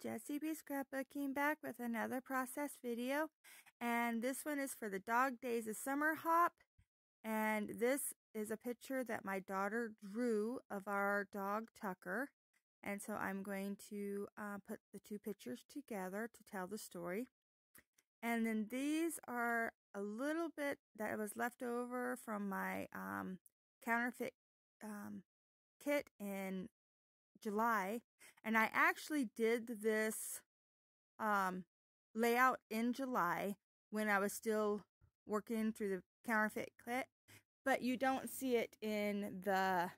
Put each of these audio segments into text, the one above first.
Jessie B. Scrapbooking back with another process video, and this one is for the Dog Days of Summer Hop, and this is a picture that my daughter drew of our dog Tucker, and so I'm going to put the two pictures together to tell the story. And then these are a little bit that was left over from my counterfeit kit in July, and I actually did this layout in July when I was still working through the counterfeit kit, but you don't see it in the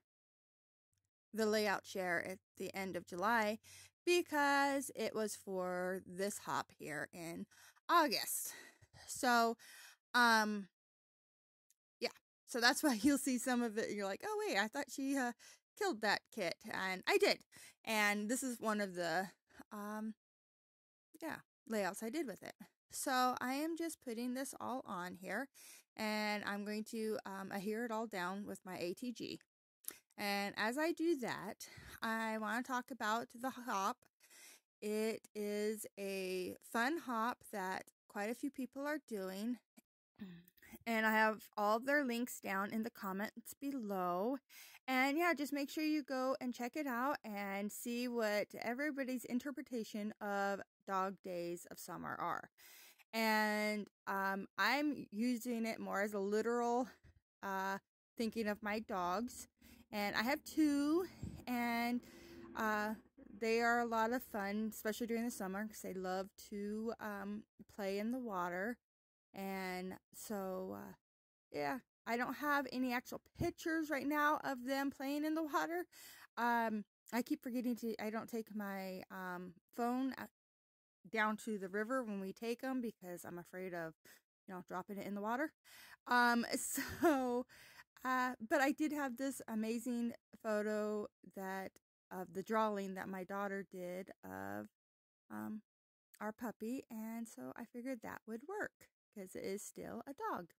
layout share at the end of July because it was for this hop here in August. So yeah, so that's why you'll see some of it. You're like, oh wait, I thought she killed that kit, and I did. And this is one of the layouts I did with it. So I am just putting this all on here, and I'm going to adhere it all down with my ATG. And as I do that, I want to talk about the hop. It is a fun hop that quite a few people are doing, and I have all their links down in the comments below. And yeah, just make sure you go and check it out and see what everybody's interpretation of Dog Days of Summer are. And I'm using it more as a literal thinking of my dogs. And I have two, and they are a lot of fun, especially during the summer, because they love to play in the water. And so yeah, I don't have any actual pictures right now of them playing in the water. I keep forgetting I don't take my phone down to the river when we take them because I'm afraid of, dropping it in the water. But I did have this amazing photo of the drawing that my daughter did of our puppy, and so I figured that would work because it is still a dog.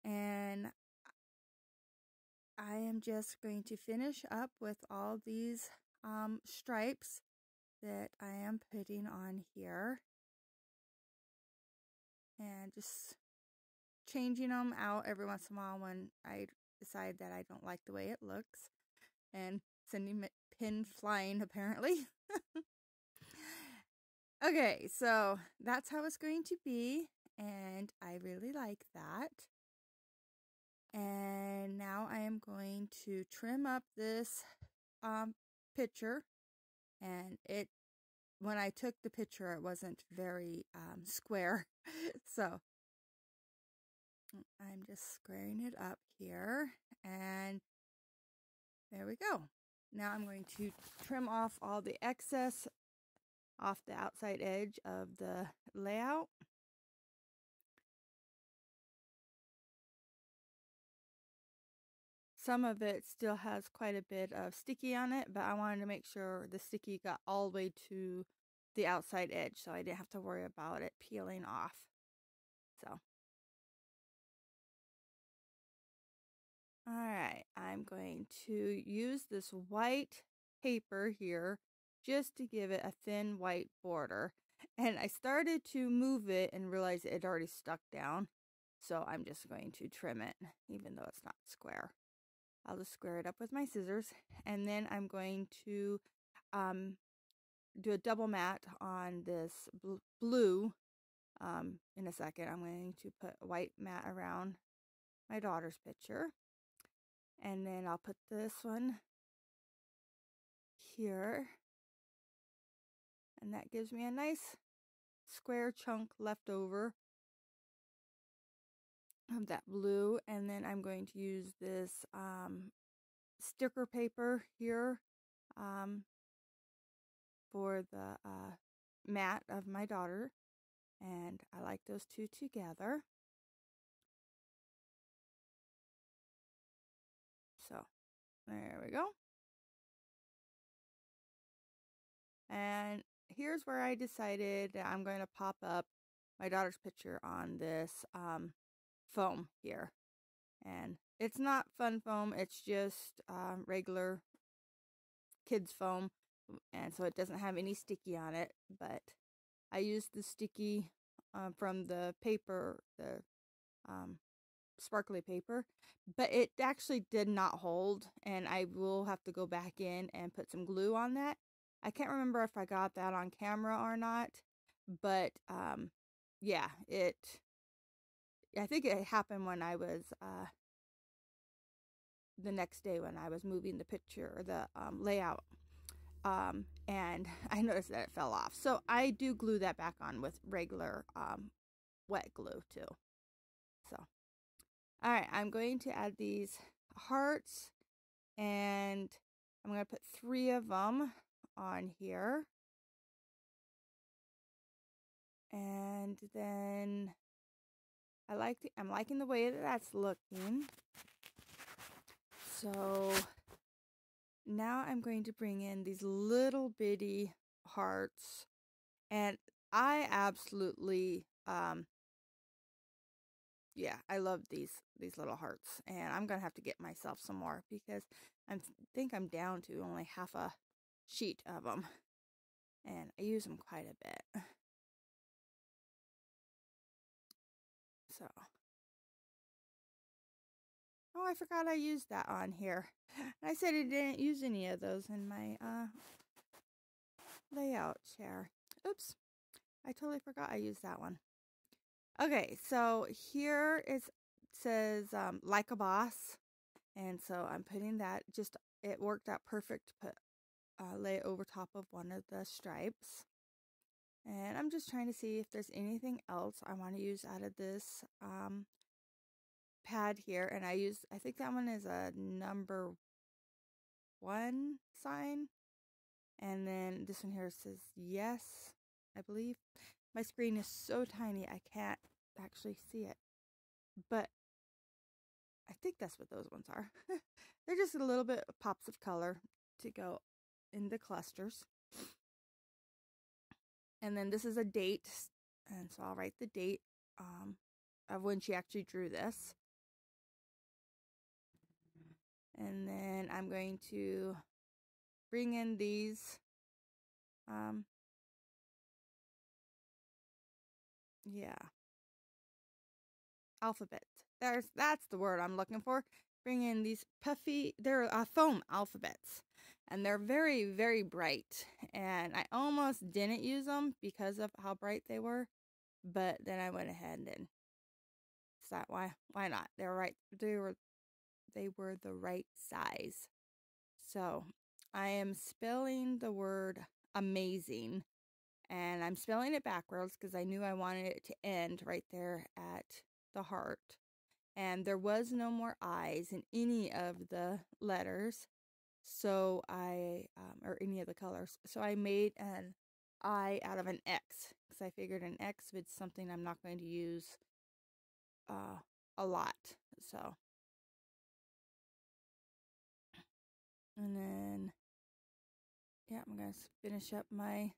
And I am just going to finish up with all these stripes that I am putting on here, and just changing them out every once in a while when I decide that I don't like the way it looks, and sending pin flying apparently. Okay, so that's how it's going to be, and I really like that. And now I am going to trim up this picture, and when I took the picture, it wasn't very square, so I'm just squaring it up here, and there we go. Now I'm going to trim off all the excess off the outside edge of the layout. Some of it still has quite a bit of sticky on it, but I wanted to make sure the sticky got all the way to the outside edge so I didn't have to worry about it peeling off. So, alright, I'm going to use this white paper here just to give it a thin white border. And I started to move it and realized it had already stuck down. So I'm just going to trim it, even though it's not square. I'll just square it up with my scissors, and then I'm going to do a double mat on this blue. In a second, I'm going to put a white mat around my daughter's picture, and then I'll put this one here, and that gives me a nice square chunk left over of that blue. And then I'm going to use this sticker paper here for the mat of my daughter, and I like those two together. So there we go. And here's where I decided that I'm going to pop up my daughter's picture on this foam here. And it's not fun foam, it's just regular kids foam and so it doesn't have any sticky on it, but I used the sticky from the paper, the sparkly paper, but it actually did not hold, and I will have to go back in and put some glue on that. I can't remember if I got that on camera or not, but yeah, I think it happened when I was the next day when I was moving the picture or the layout, and I noticed that it fell off. So I do glue that back on with regular wet glue too. So, all right, I'm going to add these hearts, and I'm going to put 3 of them on here. And then I'm liking the way that that's looking. So now I'm going to bring in these little bitty hearts, and I absolutely yeah, I love these little hearts, and I'm gonna have to get myself some more because I think I'm down to only half a sheet of them, and I use them quite a bit. So, oh, I forgot I used that on here. I said I didn't use any of those in my layout share. Oops, I totally forgot I used that one. Okay, so here it says like a boss, and so I'm putting that. Just it worked out perfect to put lay it over top of one of the stripes. And I'm just trying to see if there's anything else I want to use out of this pad here. And I think that one is a number 1 sign. And then this one here says yes, I believe. My screen is so tiny I can't actually see it. But I think that's what those ones are. They're just a little bit of pops of color to go in the clusters. And then this is a date, and so I'll write the date of when she actually drew this. And then I'm going to bring in these yeah, alphabets. That's the word I'm looking for. Bring in these puffy, they're foam alphabets, and they're very, very bright, and I almost didn't use them because of how bright they were, but then I went ahead and thought, why not? They were the right size. So I am spelling the word amazing, and I'm spelling it backwards because I knew I wanted it to end right there at the heart. And there was no more I's in any of the letters, so or any of the colors. So I made an I out of an X because I figured an X was something I'm not going to use a lot. So, and then yeah, I'm going to finish up my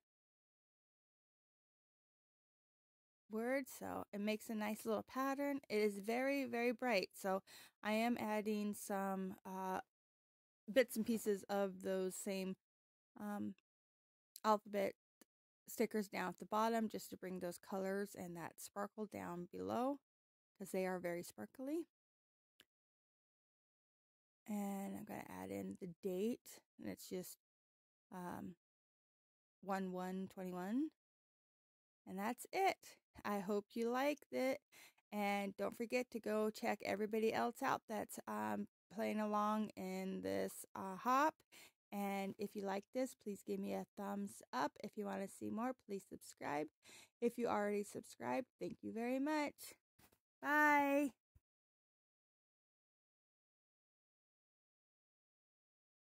word. So it makes a nice little pattern. It is very, very bright. So I am adding some bits and pieces of those same alphabet stickers down at the bottom just to bring those colors and that sparkle down below because they are very sparkly. And I'm going to add in the date, and it's just 1/1/21. And that's it. I hope you liked it. And don't forget to go check everybody else out that's playing along in this hop. And if you like this, please give me a thumbs up. If you want to see more, please subscribe. If you already subscribed, thank you very much. Bye.